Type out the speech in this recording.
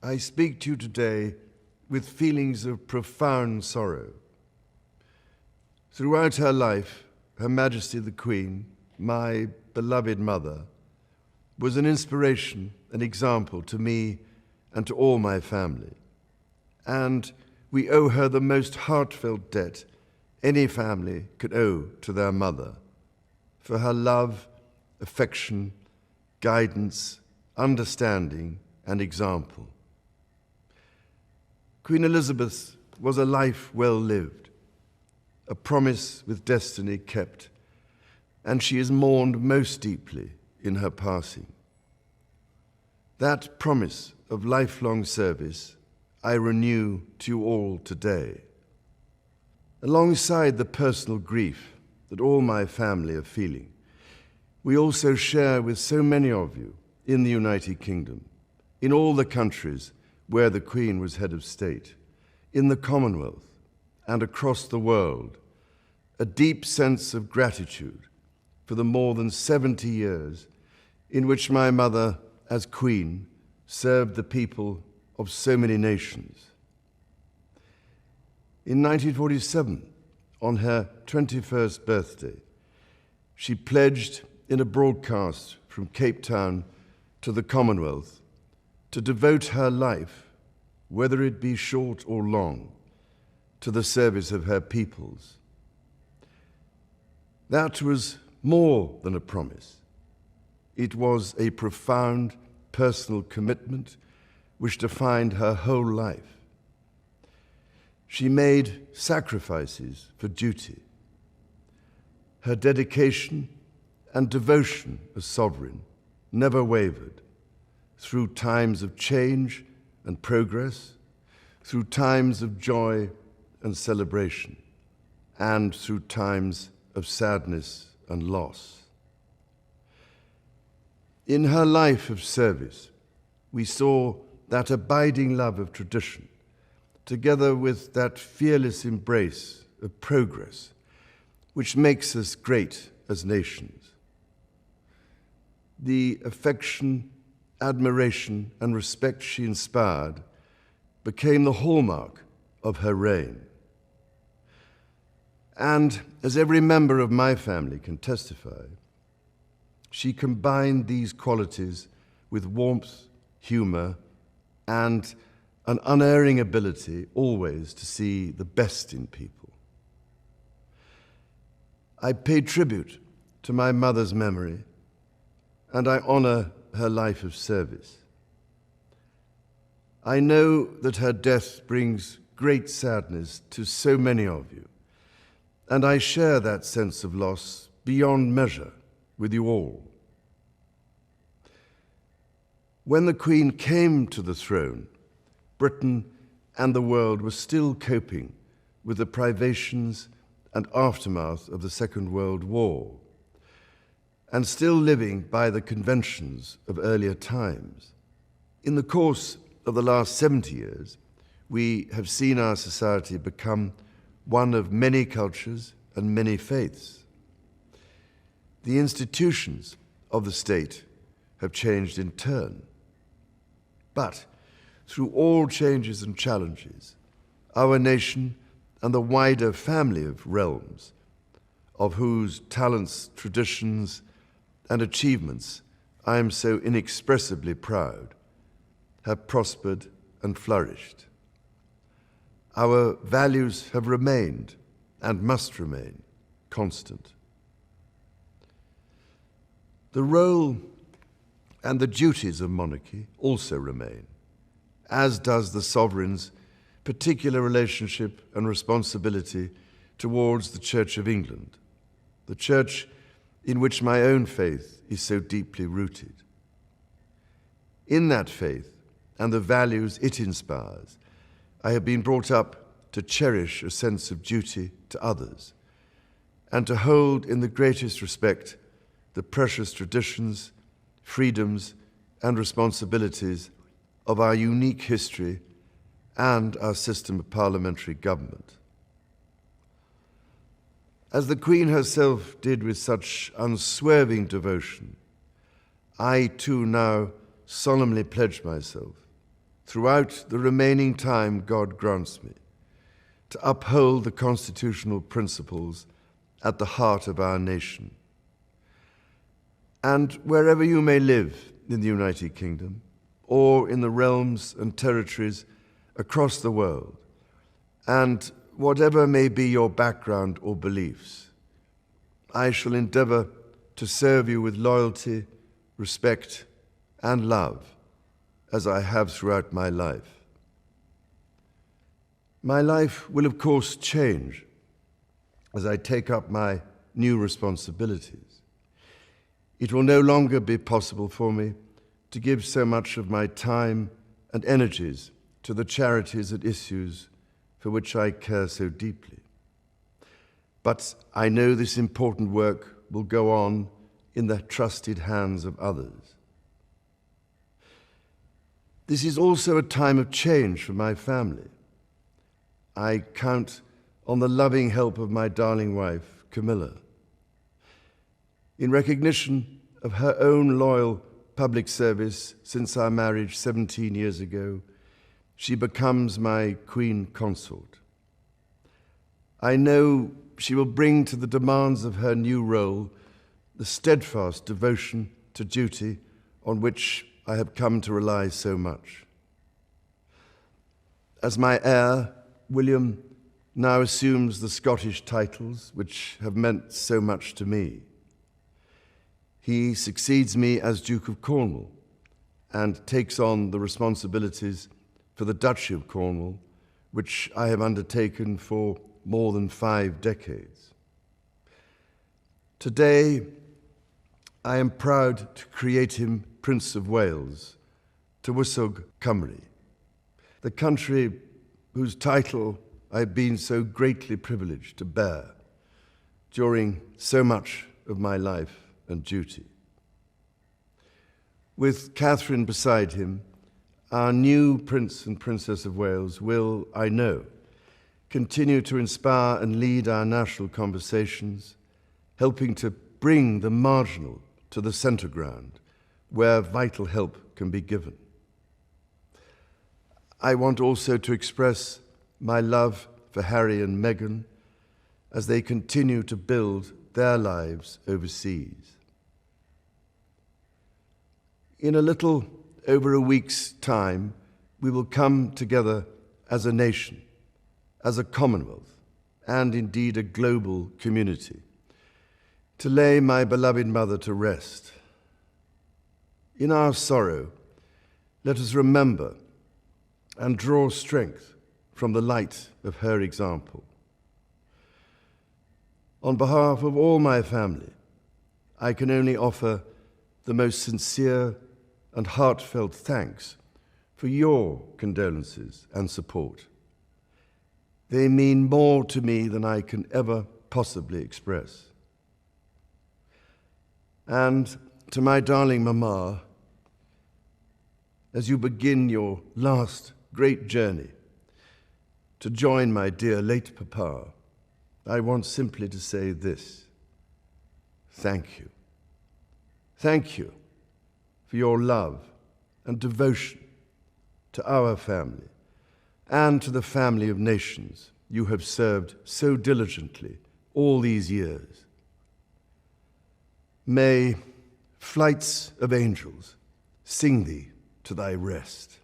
I speak to you today with feelings of profound sorrow. Throughout her life, Her Majesty the Queen, my beloved mother, was an inspiration, an example to me and to all my family. And we owe her the most heartfelt debt any family could owe to their mother, for her love, affection, guidance, understanding, and example. Queen Elizabeth was a life well lived, a promise with destiny kept, and she is mourned most deeply in her passing. That promise of lifelong service I renew to you all today. Alongside the personal grief that all my family are feeling, we also share with so many of you in the United Kingdom, in all the countries where the Queen was head of state, in the Commonwealth and across the world, a deep sense of gratitude for the more than 70 years in which my mother, as Queen, served the people of so many nations. In 1947, on her 21st birthday, she pledged in a broadcast from Cape Town to the Commonwealth to devote her life, whether it be short or long, to the service of her peoples. That was more than a promise. It was a profound personal commitment which defined her whole life. She made sacrifices for duty. Her dedication and devotion as sovereign never wavered through times of change and progress, through times of joy and celebration, and through times of sadness and loss. In her life of service, we saw that abiding love of tradition, together with that fearless embrace of progress, which makes us great as nations. The affection, admiration, and respect she inspired became the hallmark of her reign. And as every member of my family can testify, she combined these qualities with warmth, humor, and an unerring ability always to see the best in people. I pay tribute to my mother's memory, and I honor her life of service. I know that her death brings great sadness to so many of you, and I share that sense of loss beyond measure with you all. When the Queen came to the throne, Britain and the world were still coping with the privations and aftermath of the Second World War, and still living by the conventions of earlier times. In the course of the last 70 years, we have seen our society become one of many cultures and many faiths. The institutions of the state have changed in turn. But through all changes and challenges, our nation and the wider family of realms, of whose talents, traditions, and achievements I am so inexpressibly proud, have prospered and flourished. Our values have remained and must remain constant. The role and the duties of monarchy also remain, as does the sovereign's particular relationship and responsibility towards the Church of England, the church in which my own faith is so deeply rooted. In that faith and the values it inspires, I have been brought up to cherish a sense of duty to others and to hold in the greatest respect the precious traditions, freedoms, and responsibilities of our unique history and our system of parliamentary government. As the Queen herself did with such unswerving devotion, I too now solemnly pledge myself throughout the remaining time God grants me, to uphold the constitutional principles at the heart of our nation. And wherever you may live in the United Kingdom, or in the realms and territories across the world, and whatever may be your background or beliefs, I shall endeavor to serve you with loyalty, respect, and love, as I have throughout my life. My life will, of course, change as I take up my new responsibilities. It will no longer be possible for me to give so much of my time and energies to the charities and issues for which I care so deeply. But I know this important work will go on in the trusted hands of others. This is also a time of change for my family. I count on the loving help of my darling wife, Camilla. In recognition of her own loyal public service since our marriage 17 years ago, she becomes my Queen Consort. I know she will bring to the demands of her new role the steadfast devotion to duty on which I have come to rely so much. As my heir, William now assumes the Scottish titles which have meant so much to me. He succeeds me as Duke of Cornwall and takes on the responsibilities for the Duchy of Cornwall, which I have undertaken for more than 5 decades. Today, I am proud to create him Prince of Wales, Tywysog Cymru, the country whose title I have been so greatly privileged to bear during so much of my life and duty. With Catherine beside him, our new Prince and Princess of Wales will, I know, continue to inspire and lead our national conversations, helping to bring the marginal to the centre ground, where vital help can be given. I want also to express my love for Harry and Meghan as they continue to build their lives overseas. In a little over a week's time, we will come together as a nation, as a Commonwealth, and indeed a global community, to lay my beloved mother to rest. In our sorrow, let us remember and draw strength from the light of her example. On behalf of all my family, I can only offer the most sincere and heartfelt thanks for your condolences and support. They mean more to me than I can ever possibly express. And to my darling Mama, as you begin your last great journey to join my dear late Papa, I want simply to say this: thank you. Thank you for your love and devotion to our family and to the family of nations you have served so diligently all these years. May flights of angels sing thee to thy rest.